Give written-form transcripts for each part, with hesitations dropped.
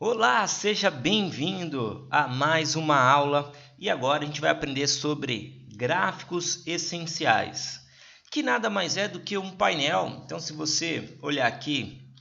Olá, seja bem-vindo a mais uma aula e agora a gente vai aprender sobre gráficos essenciais, que nada mais é do que um painel. Então, se você olhar aqui,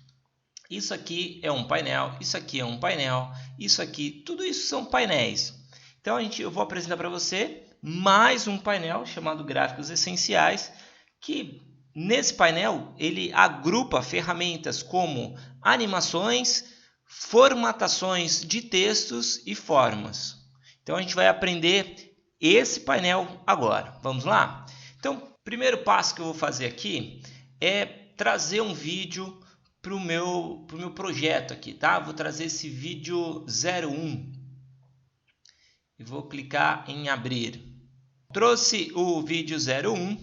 isso aqui é um painel, isso aqui é um painel, isso aqui, tudo isso são painéis. Então, eu vou apresentar para você mais um painel chamado gráficos essenciais, que nesse painel ele agrupa ferramentas como animações, formatações de textos e formas. Então, a gente vai aprender esse painel agora. Vamos lá? Então, o primeiro passo que eu vou fazer aqui é trazer um vídeo para o meu projeto aqui, tá? Vou trazer esse vídeo 01 e vou clicar em abrir. Trouxe o vídeo 01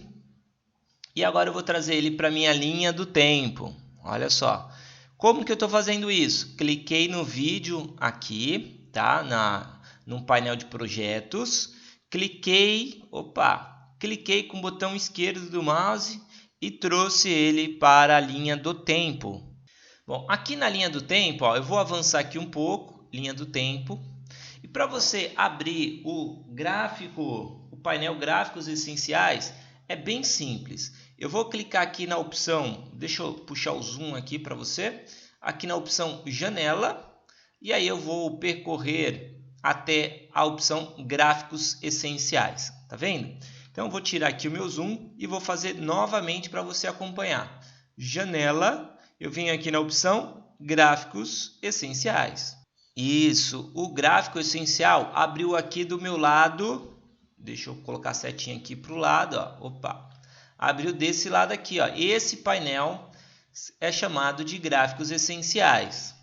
e agora eu vou trazer ele para minha linha do tempo. Olha só. Como que eu estou fazendo isso? Cliquei no vídeo aqui, tá? No painel de projetos. Cliquei com o botão esquerdo do mouse e trouxe ele para a linha do tempo. Bom, aqui na linha do tempo, eu vou avançar aqui um pouco, linha do tempo. E para você abrir o painel gráficos essenciais, é bem simples. Eu vou clicar aqui na opção, deixa eu puxar o zoom aqui para você, aqui na opção janela, e aí eu vou percorrer até a opção gráficos essenciais, tá vendo? Então eu vou tirar aqui o meu zoom e vou fazer novamente para você acompanhar. Janela, eu venho aqui na opção gráficos essenciais. Isso, o gráfico essencial abriu aqui do meu lado, deixa eu colocar a setinha aqui para o lado, abriu desse lado aqui, esse painel é chamado de gráficos essenciais.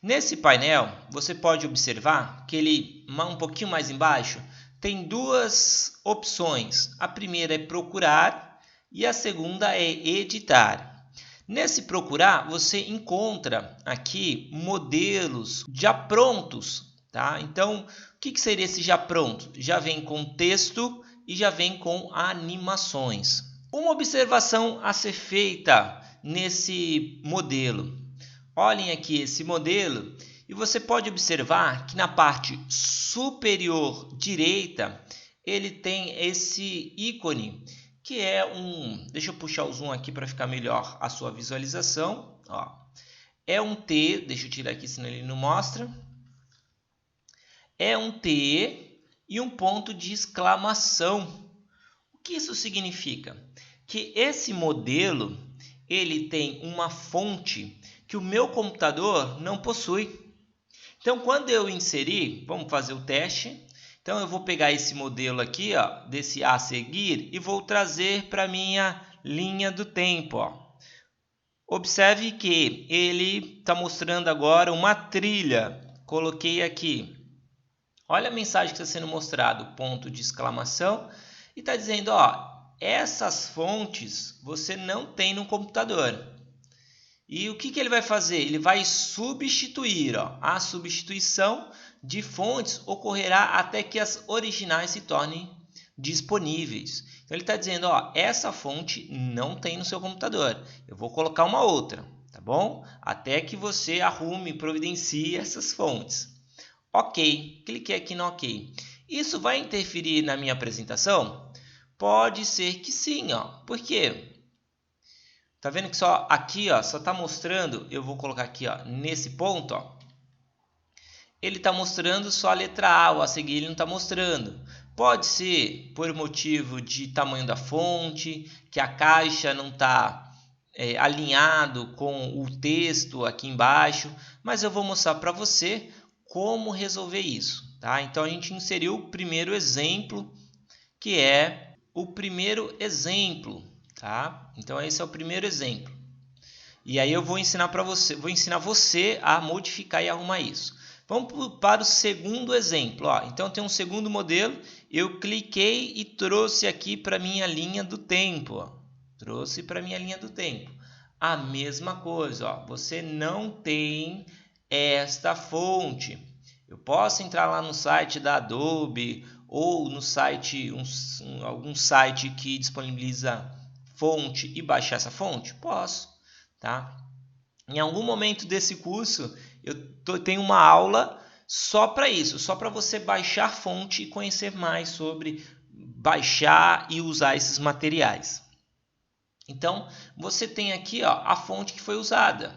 Nesse painel, você pode observar que ele, um pouquinho mais embaixo, tem duas opções. A primeira é procurar e a segunda é editar. Nesse procurar, você encontra aqui modelos já prontos, tá? Então, o que seria esse já pronto? Já vem com texto e já vem com animações. Uma observação a ser feita nesse modelo. Olhem aqui esse modelo e você pode observar que na parte superior direita ele tem esse ícone que é deixa eu puxar o zoom aqui para ficar melhor a sua visualização. É um T, deixa eu tirar aqui senão ele não mostra. É um T e um ponto de exclamação. O que isso significa? Que esse modelo ele tem uma fonte que o meu computador não possui. Então, quando eu inserir, vamos fazer o teste. Então, eu vou pegar esse modelo aqui, desse a seguir, e vou trazer para a minha linha do tempo. Observe que ele está mostrando agora uma trilha. Coloquei aqui. Olha a mensagem que está sendo mostrado, ponto de exclamação. E está dizendo, essas fontes você não tem no computador. E o que ele vai fazer? Ele vai substituir. A substituição de fontes ocorrerá até que as originais se tornem disponíveis. Então, ele está dizendo, essa fonte não tem no seu computador. Eu vou colocar uma outra, tá bom? Até que você arrume e providencie essas fontes. Ok, cliquei aqui no ok. Isso vai interferir na minha apresentação? Pode ser que sim, Por quê? Tá vendo que só aqui, só está mostrando, eu vou colocar aqui, nesse ponto, ele está mostrando só a letra A, ou a seguir ele não está mostrando. Pode ser por motivo de tamanho da fonte, que a caixa não está alinhado com o texto aqui embaixo, mas eu vou mostrar para você como resolver isso, tá? Então, a gente inseriu o primeiro exemplo, que é o primeiro exemplo. Tá? Então, esse é o primeiro exemplo. E aí eu vou ensinar você a modificar e arrumar isso. Vamos para o segundo exemplo. Então, tem um segundo modelo. Eu cliquei e trouxe aqui para a minha linha do tempo. Trouxe para a minha linha do tempo. A mesma coisa. Você não tem esta fonte. Eu posso entrar lá no site da Adobe ou no site, algum site que disponibiliza fonte e baixar essa fonte? Posso, tá? Em algum momento desse curso tenho uma aula só para isso, só para você baixar fonte e conhecer mais sobre baixar e usar esses materiais. Então, você tem aqui ó, a fonte que foi usada.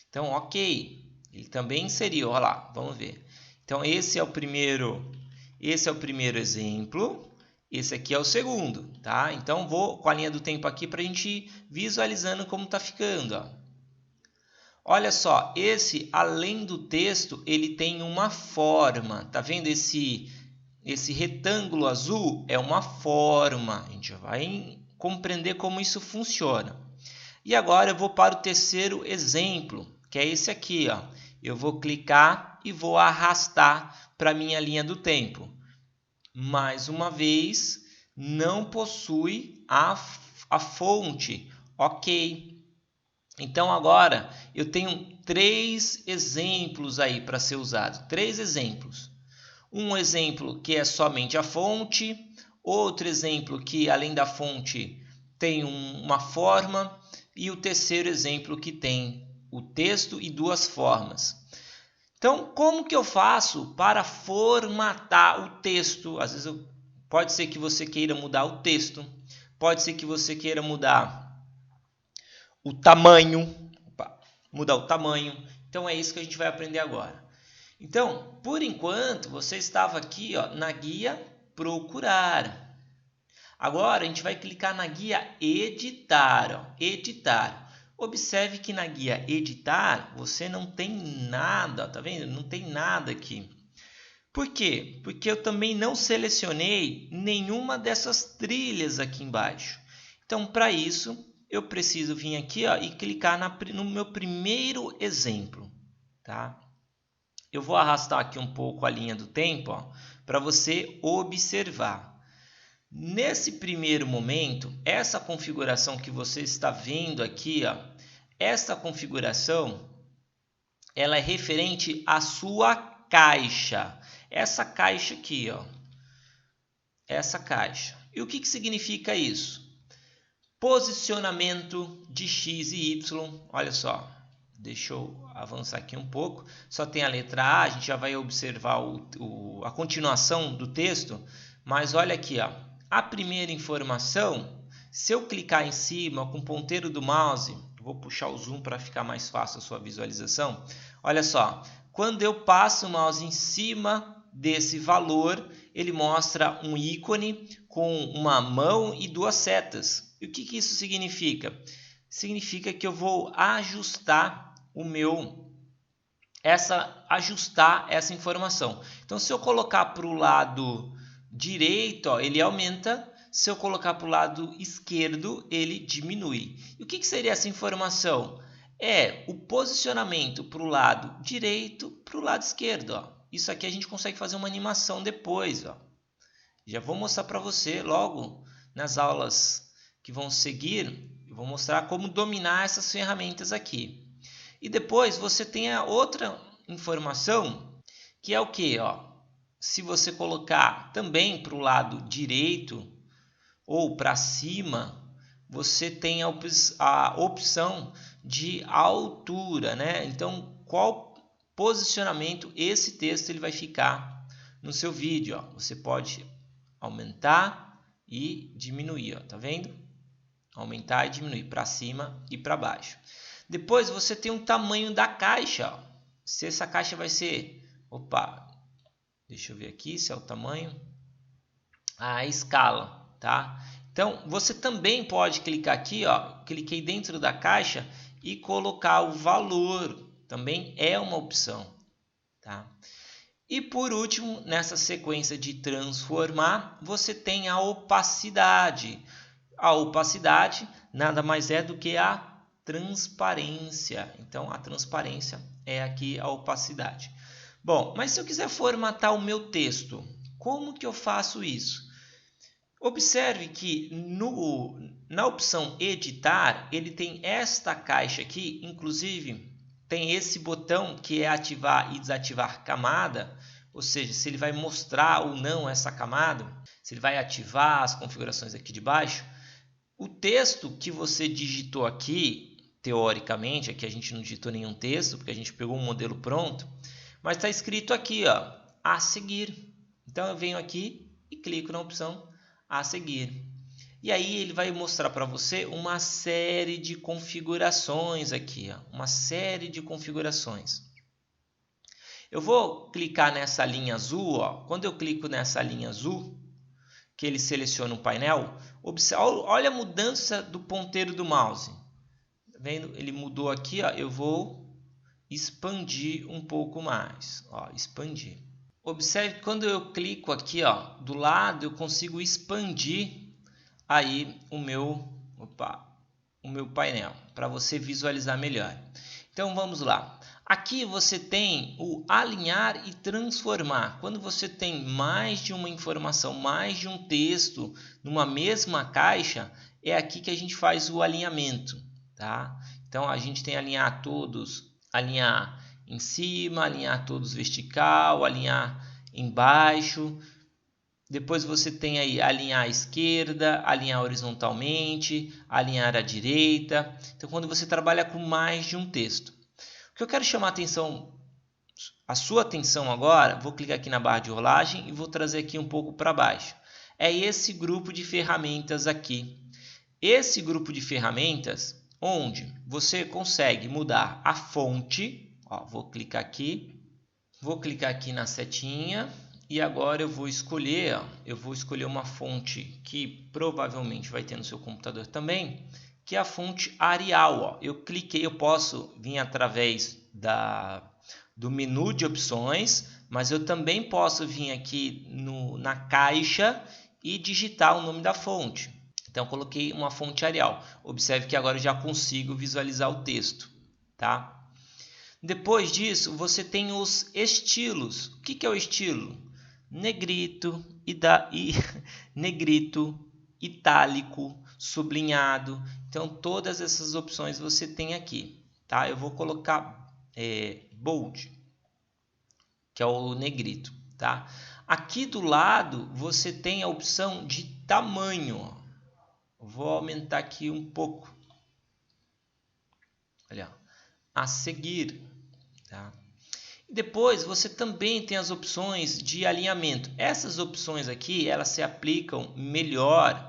Então, ok, ele também inseriu, olha lá, vamos ver. Então, esse é o primeiro exemplo, esse aqui é o segundo, tá? Então, vou com a linha do tempo aqui para a gente ir visualizando como está ficando, ó. Olha só, esse, além do texto, ele tem uma forma, tá vendo esse retângulo azul? É uma forma, a gente já vai compreender como isso funciona. E agora eu vou para o terceiro exemplo, que é esse aqui, ó. Eu vou clicar e vou arrastar para a minha linha do tempo. Mais uma vez, não possui a fonte. Ok. Então, agora eu tenho 3 exemplos aí para ser usado. 3 exemplos. Um exemplo que é somente a fonte. Outro exemplo que, além da fonte, tem uma forma. E o terceiro exemplo que tem o texto e 2 formas. Então, como que eu faço para formatar o texto? Às vezes pode ser que você queira mudar o texto, pode ser que você queira mudar o tamanho, Então, é isso que a gente vai aprender agora. Então, por enquanto, você estava aqui ó, na guia procurar. Agora, a gente vai clicar na guia editar. Ó, editar. Observe que na guia editar, você não tem nada, tá vendo? Não tem nada aqui. Por quê? Porque eu também não selecionei nenhuma dessas trilhas aqui embaixo. Então, para isso, eu preciso vir aqui ó, e clicar no meu primeiro exemplo. Tá? Eu vou arrastar aqui um pouco a linha do tempo para você observar. Nesse primeiro momento, essa configuração que você está vendo aqui, ó, essa configuração ela é referente à sua caixa. Essa caixa aqui, ó, essa caixa. E o que significa isso? Posicionamento de X e Y. Olha só, deixa eu avançar aqui um pouco. Só tem a letra A, a gente já vai observar a continuação do texto. Mas olha aqui, ó. A primeira informação, se eu clicar em cima com o ponteiro do mouse, vou puxar o zoom para ficar mais fácil a sua visualização. Olha só, quando eu passo o mouse em cima desse valor, ele mostra um ícone com uma mão e 2 setas. E o que isso significa? Significa que eu vou ajustar ajustar essa informação. Então, se eu colocar para o lado direito, ó, ele aumenta. Se eu colocar para o lado esquerdo, ele diminui. E o que seria essa informação? É o posicionamento para o lado direito, para o lado esquerdo. Ó. Isso aqui a gente consegue fazer uma animação depois. Ó. Já vou mostrar para você logo nas aulas que vão seguir. Eu vou mostrar como dominar essas ferramentas aqui. E depois você tem a outra informação, que é o quê? Ó, se você colocar também para o lado direito ou para cima, você tem a opção de altura, né? Então, qual posicionamento esse texto ele vai ficar no seu vídeo? Ó. Você pode aumentar e diminuir, ó, tá vendo? Aumentar e diminuir para cima e para baixo. Depois você tem um tamanho da caixa. Ó. Se essa caixa vai ser... deixa eu ver aqui se é o tamanho. A escala, tá? Então, você também pode clicar aqui, ó. Cliquei dentro da caixa e colocar o valor. Também é uma opção, tá? E por último, nessa sequência de transformar, você tem a opacidade. A opacidade nada mais é do que a transparência. Então, a transparência é aqui a opacidade. Bom, mas se eu quiser formatar o meu texto, como que eu faço isso? Observe que na opção editar, ele tem esta caixa aqui, inclusive tem esse botão que é ativar e desativar camada, ou seja, se ele vai mostrar ou não essa camada, se ele vai ativar as configurações aqui de baixo. O texto que você digitou aqui, teoricamente, aqui a gente não digitou nenhum texto, porque a gente pegou um modelo pronto, mas está escrito aqui, ó, a seguir. Então eu venho aqui e clico na opção a seguir. E aí ele vai mostrar para você uma série de configurações aqui, ó, uma série de configurações. Eu vou clicar nessa linha azul, ó. Quando eu clico nessa linha azul, que ele seleciona o painel, olha a mudança do ponteiro do mouse. Tá vendo? Ele mudou aqui, ó. Eu vou expandir um pouco mais, ó, expandir. Observe que quando eu clico aqui, ó, do lado, eu consigo expandir aí o meu painel, para você visualizar melhor. Então vamos lá. Aqui você tem o alinhar e transformar. Quando você tem mais de uma informação, mais de um texto numa mesma caixa, é aqui que a gente faz o alinhamento, tá? Então a gente tem alinhar todos, alinhar em cima, alinhar todos vertical, alinhar embaixo. Depois você tem aí alinhar à esquerda, alinhar horizontalmente, alinhar à direita. Então quando você trabalha com mais de um texto. O que eu quero chamar a sua atenção agora, vou clicar aqui na barra de rolagem e vou trazer aqui um pouco para baixo. É esse grupo de ferramentas aqui. Esse grupo de ferramentas, onde você consegue mudar a fonte. Ó, vou clicar aqui na setinha e agora eu vou escolher uma fonte que provavelmente vai ter no seu computador também, que é a fonte Arial. Ó. Eu cliquei, eu posso vir através do menu de opções, mas eu também posso vir aqui na caixa e digitar o nome da fonte. Então, coloquei uma fonte Arial. Observe que agora eu já consigo visualizar o texto, tá? Depois disso, você tem os estilos. O que é o estilo? Negrito, negrito, itálico, sublinhado. Então, todas essas opções você tem aqui, tá? Eu vou colocar bold, que é o negrito, tá? Aqui do lado, você tem a opção de tamanho. Vou aumentar aqui um pouco. Olha, a seguir, tá? Depois você também tem as opções de alinhamento. Essas opções aqui, elas se aplicam melhor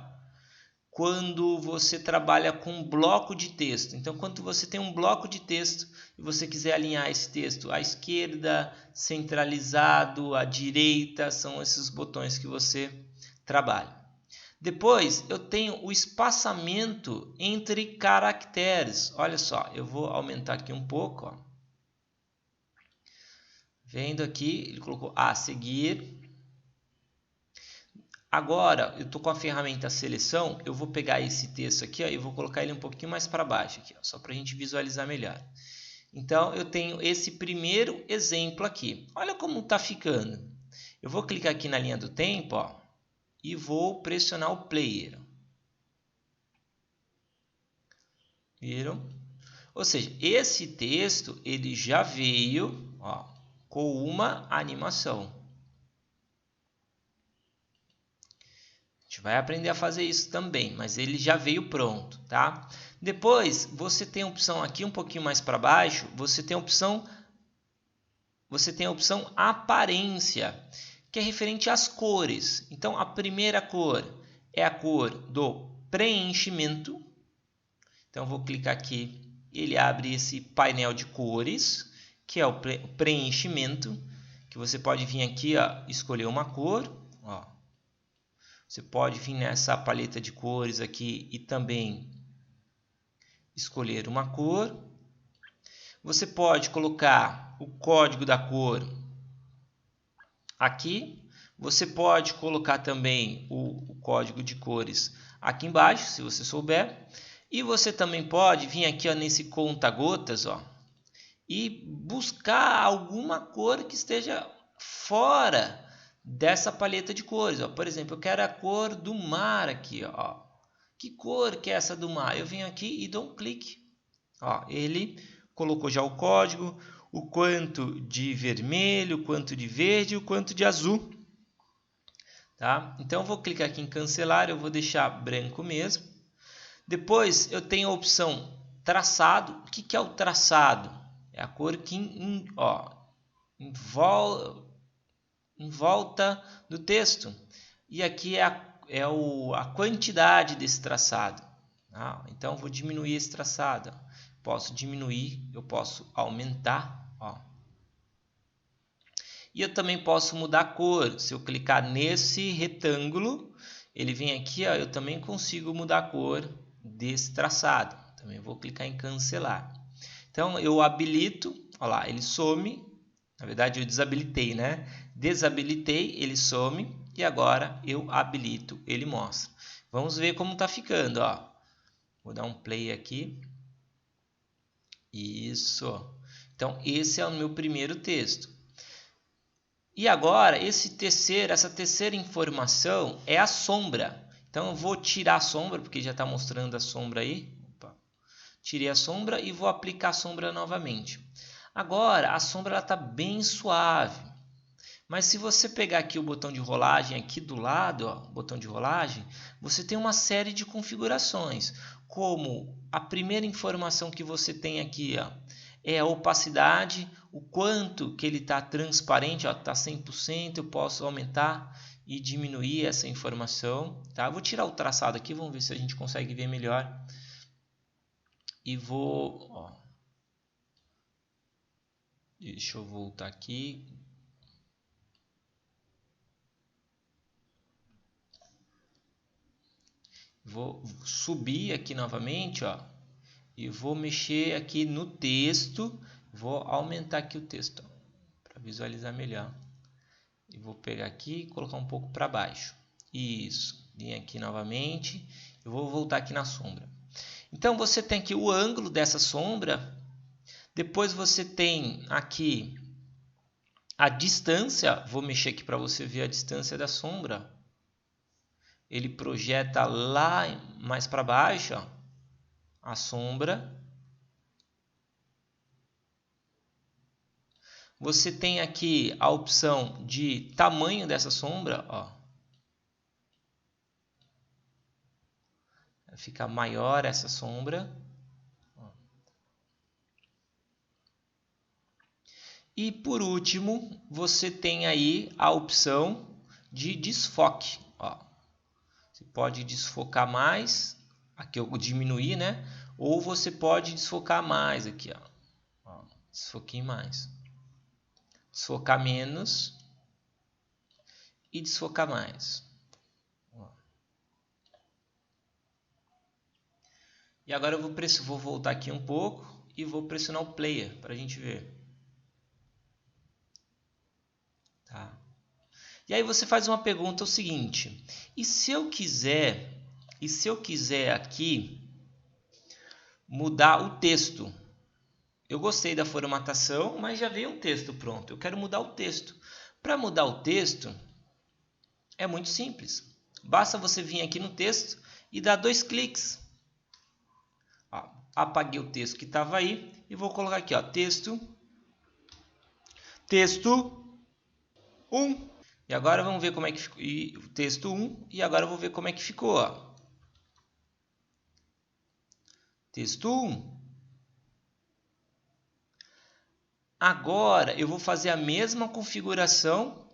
quando você trabalha com um bloco de texto. Então, quando você tem um bloco de texto e você quiser alinhar esse texto à esquerda, centralizado, à direita, são esses botões que você trabalha. Depois eu tenho o espaçamento entre caracteres. Olha só, eu vou aumentar aqui um pouco. Ó. Vendo aqui, ele colocou a seguir. Agora, eu estou com a ferramenta seleção, eu vou pegar esse texto aqui ó, e vou colocar ele um pouquinho mais para baixo, aqui, ó, só para a gente visualizar melhor. Então, eu tenho esse primeiro exemplo aqui. Olha como está ficando. Eu vou clicar aqui na linha do tempo ó, e vou pressionar o player. Viram? Ou seja, esse texto ele já veio ó, com uma animação. A gente vai aprender a fazer isso também, mas ele já veio pronto, tá? Depois, você tem a opção aqui um pouquinho mais para baixo, você tem a opção aparência, que é referente às cores. Então, a primeira cor é a cor do preenchimento. Então, vou clicar aqui, ele abre esse painel de cores, que é o preenchimento, que você pode vir aqui, ó, escolher uma cor, ó. Você pode vir nessa paleta de cores aqui e também escolher uma cor. Você pode colocar o código da cor aqui. Você pode colocar também o código de cores aqui embaixo, se você souber. E você também pode vir aqui ó, nesse conta-gotas ó, e buscar alguma cor que esteja fora dessa paleta de cores. Ó. Por exemplo, eu quero a cor do mar aqui. Ó. Que cor que é essa do mar? Eu venho aqui e dou um clique. Ó, ele colocou já o código, o quanto de vermelho, o quanto de verde e o quanto de azul. Tá? Então, eu vou clicar aqui em cancelar, eu vou deixar branco mesmo. Depois, eu tenho a opção traçado. O que é o traçado? É a cor que em volta do texto. E aqui é a quantidade desse traçado. Então, vou diminuir esse traçado. Posso diminuir, eu posso aumentar. E eu também posso mudar a cor. Se eu clicar nesse retângulo, ele vem aqui, eu também consigo mudar a cor desse traçado. Também vou clicar em cancelar. Então, eu habilito, olha lá, ele some. Na verdade, eu desabilitei, né? Desabilitei, ele some. E agora eu habilito, ele mostra. Vamos ver como está ficando, ó. Vou dar um play aqui. Isso. Então, esse é o meu primeiro texto. E agora, essa terceira informação é a sombra. Então, eu vou tirar a sombra, porque já está mostrando a sombra aí. Tirei a sombra e vou aplicar a sombra novamente. Agora, a sombra está bem suave. Mas se você pegar aqui o botão de rolagem aqui do lado, o botão de rolagem, você tem uma série de configurações. Como a primeira informação que você tem aqui, é a opacidade, o quanto que ele está transparente, está 100%, eu posso aumentar e diminuir essa informação. Tá? Eu vou tirar o traçado aqui, vamos ver se a gente consegue ver melhor. E vou... Deixa eu voltar aqui. Vou subir aqui novamente, e vou mexer aqui no texto. Vou aumentar aqui o texto para visualizar melhor. E vou pegar aqui e colocar um pouco para baixo. Isso. Vim aqui novamente. Eu vou voltar aqui na sombra. Então você tem aqui o ângulo dessa sombra. Depois você tem aqui a distância. Vou mexer aqui para você ver a distância da sombra. Ele projeta lá mais para baixo, a sombra. Você tem aqui a opção de tamanho dessa sombra. Fica maior essa sombra. E por último, você tem aí a opção de desfoque. Você pode desfocar mais, aqui eu diminuí, né? Ou você pode desfocar mais aqui, desfoquei mais. Desfocar menos e desfocar mais. E agora eu vou voltar aqui um pouco e vou pressionar o player para a gente ver. Tá? E aí você faz uma pergunta, o seguinte: e se eu quiser aqui mudar o texto? Eu gostei da formatação, mas já veio um texto pronto. Eu quero mudar o texto. Para mudar o texto é muito simples. Basta você vir aqui no texto e dar 2 cliques. Apaguei o texto que estava aí e vou colocar aqui, texto 1. E agora vamos ver como é que ficou. O texto 1. E agora eu vou ver como é que ficou. Texto 1. Agora eu vou fazer a mesma configuração.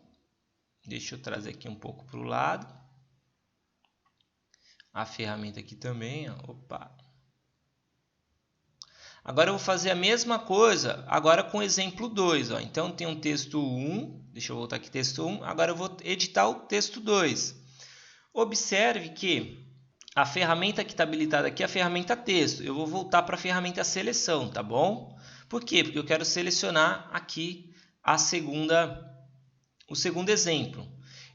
Deixa eu trazer aqui um pouco para o lado. A ferramenta aqui também. Opa. Agora eu vou fazer a mesma coisa, agora com o exemplo 2. Então tem um texto 1, deixa eu voltar aqui, texto 1. Agora eu vou editar o texto 2. Observe que a ferramenta que está habilitada aqui é a ferramenta texto. Eu vou voltar para a ferramenta seleção, tá bom? Por quê? Porque eu quero selecionar aqui o segundo exemplo.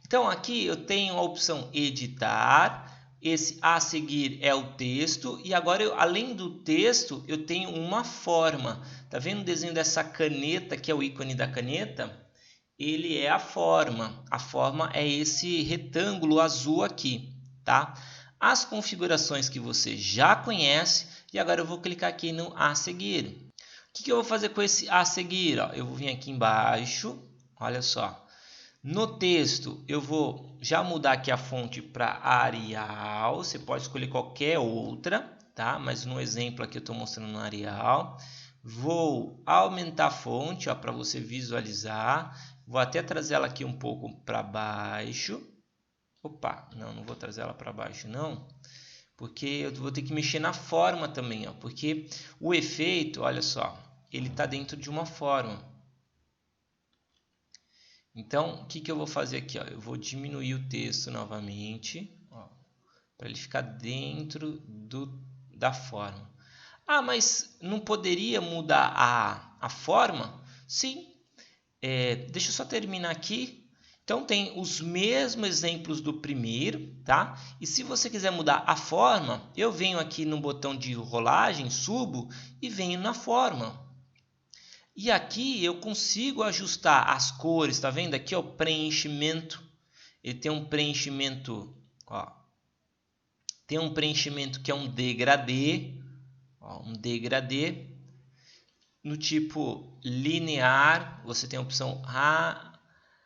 Então aqui eu tenho a opção editar. Esse a seguir é o texto e agora além do texto eu tenho uma forma. Tá vendo o desenho dessa caneta que é o ícone da caneta? Ele é a forma. A forma é esse retângulo azul aqui, tá? As configurações que você já conhece e agora eu vou clicar aqui no a seguir. O que eu vou fazer com esse a seguir? Eu vou vir aqui embaixo, olha só. No texto, eu vou já mudar aqui a fonte para Arial. Você pode escolher qualquer outra, tá? Mas no exemplo aqui eu estou mostrando no Arial. Vou aumentar a fonte para você visualizar. Vou até trazer ela aqui um pouco para baixo. Opa, não vou trazer ela para baixo não. Porque eu vou ter que mexer na forma também, ó, porque o efeito, olha só, ele está dentro de uma forma. Então, o que eu vou fazer aqui? Ó? Eu vou diminuir o texto novamente, para ele ficar dentro da forma. Ah, mas não poderia mudar a forma? Sim. Deixa eu só terminar aqui. Então, tem os mesmos exemplos do primeiro, tá? E se você quiser mudar a forma, eu venho aqui no botão de rolagem, subo e venho na forma. E aqui eu consigo ajustar as cores, tá vendo? Aqui, ó, preenchimento. Ele tem um preenchimento, ó. Tem um preenchimento que é um degradê, ó, um degradê. No tipo linear, você tem a opção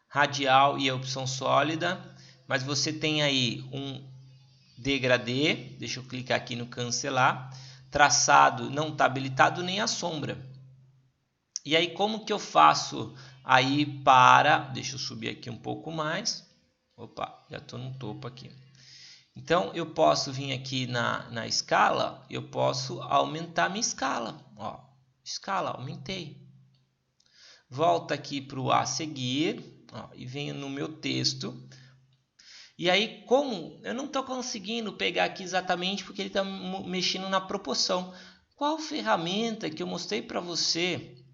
radial e a opção sólida, mas você tem aí um degradê, deixa eu clicar aqui no cancelar, traçado não está habilitado nem a sombra. E aí como que eu faço aí deixa eu subir aqui um pouco mais, opa, já estou no topo aqui. Então eu posso vir aqui na escala, eu posso aumentar minha escala, ó, escala, aumentei. Volta aqui para o a seguir, ó, e venho no meu texto. E aí, como eu não estou conseguindo pegar aqui exatamente porque ele está mexendo na proporção. Qual ferramenta que eu mostrei para você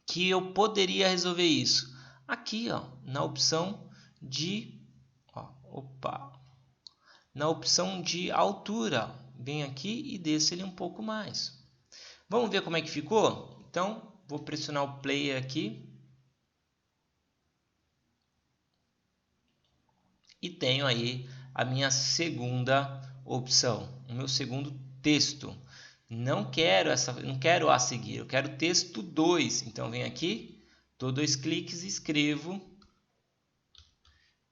que eu poderia resolver isso? Aqui, ó, na opção de... na opção de altura. Venho aqui e desço ele um pouco mais. Vamos ver como é que ficou? Então, vou pressionar o play aqui. E tenho aí a minha segunda opção, o meu segundo texto. Não quero a seguir, eu quero texto 2. Então, venho aqui, dou 2 cliques e escrevo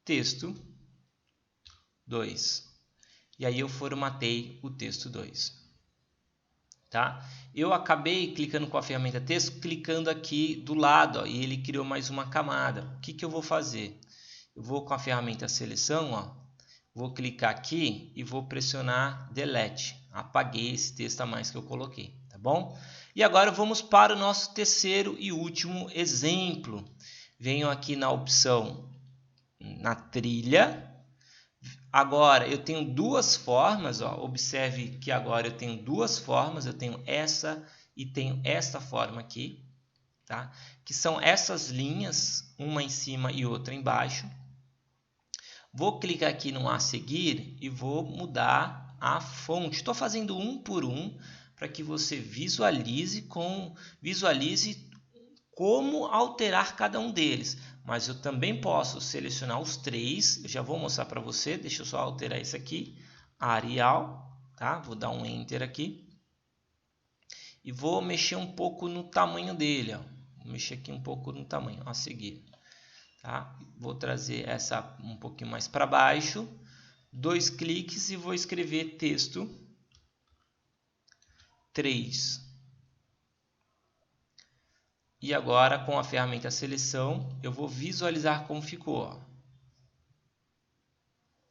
texto 2. E aí eu formatei o texto 2. Tá? Eu acabei clicando com a ferramenta texto, clicando aqui do lado, ó, e ele criou mais uma camada. O que eu vou fazer? Eu vou com a ferramenta seleção, ó, vou clicar aqui e vou pressionar delete. Apaguei esse texto a mais que eu coloquei, tá bom? E agora vamos para o nosso terceiro e último exemplo. Venho aqui na opção na trilha. Agora eu tenho duas formas, ó. Observe que agora eu tenho duas formas, eu tenho essa e tenho esta forma aqui, tá? Que são essas linhas, uma em cima e outra embaixo. Vou clicar aqui no a seguir e vou mudar a fonte. Estou fazendo um por um para que você visualize como alterar cada um deles. Mas eu também posso selecionar os três. Eu já vou mostrar para você. Deixa eu só alterar isso aqui. Arial, tá? Vou dar um Enter aqui. E vou mexer um pouco no tamanho dele. Ó. Vou mexer aqui um pouco no tamanho. A seguir. Tá? Vou trazer essa um pouquinho mais para baixo. 2 cliques e vou escrever texto 3. E agora, com a ferramenta seleção, eu vou visualizar como ficou. Ó.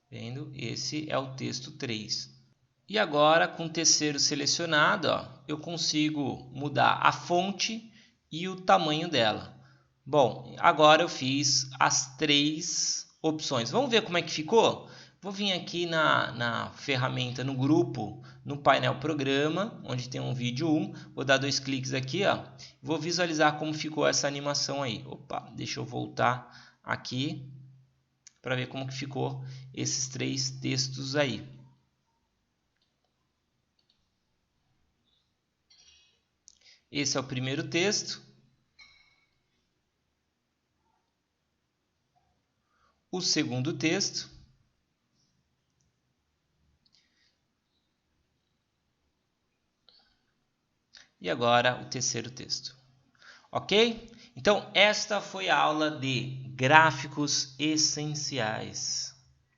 Vendo? Esse é o texto 3. E agora, com o terceiro selecionado, ó, eu consigo mudar a fonte e o tamanho dela. Bom, agora eu fiz as 3 opções. Vamos ver como é que ficou? Vou vir aqui na ferramenta, no grupo, no painel programa, onde tem um vídeo 1. Vou dar 2 cliques aqui, ó. Vou visualizar como ficou essa animação aí. Opa, deixa eu voltar aqui para ver como que ficou esses 3 textos aí. Esse é o primeiro texto. O segundo texto. E agora o terceiro texto. Ok? Então, esta foi a aula de gráficos essenciais.